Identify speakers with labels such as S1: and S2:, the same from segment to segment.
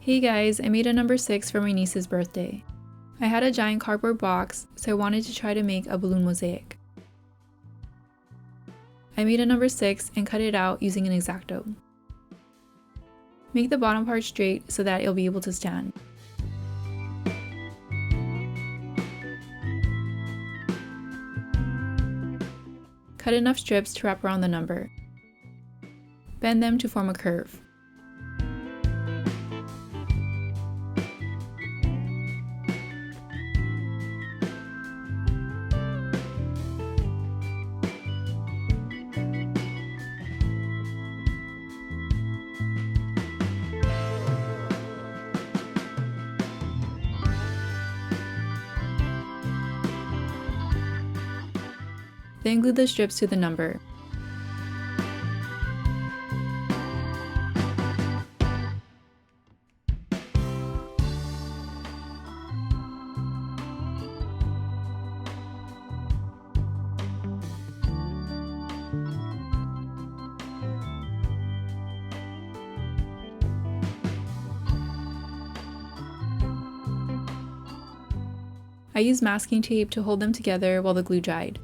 S1: Hey guys, I made a number 6 for my niece's birthday. I had a giant cardboard box, so I wanted to try to make a balloon mosaic. I made a number 6 and cut it out using an X-Acto. Make the bottom part straight so that it'll be able to stand. Cut enough strips to wrap around the number. Bend them to form a curve. Then glue the strips to the number. I used masking tape to hold them together while the glue dried.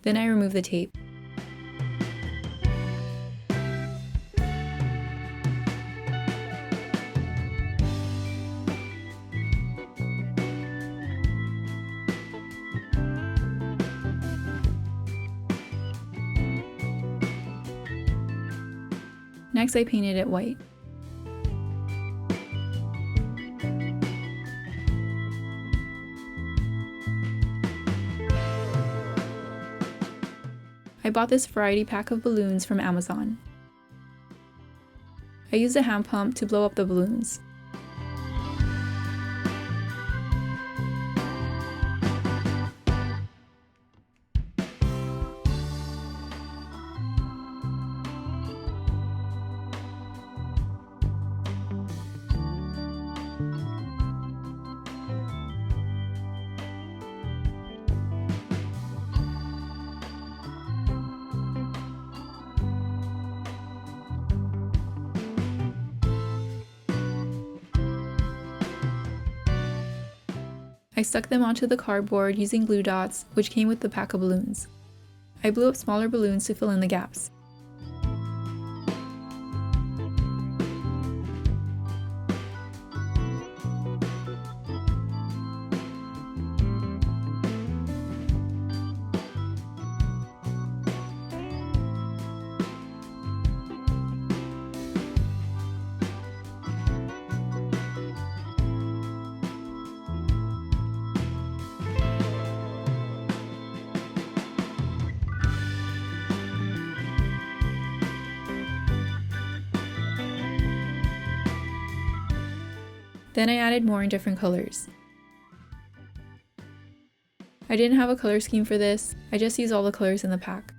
S1: Then I remove the tape. Next, I painted it white. I bought this variety pack of balloons from Amazon. I used a hand pump to blow up the balloons. I stuck them onto the cardboard using glue dots, which came with the pack of balloons. I blew up smaller balloons to fill in the gaps. Then I added more in different colors. I didn't have a color scheme for this, I just used all the colors in the pack.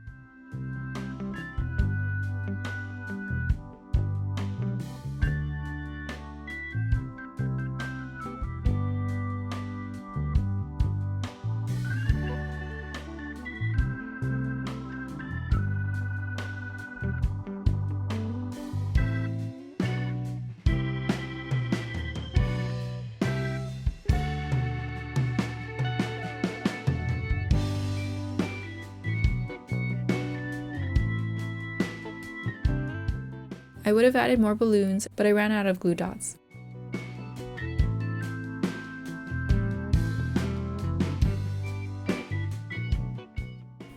S1: I would have added more balloons, but I ran out of glue dots.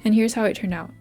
S1: And here's how it turned out.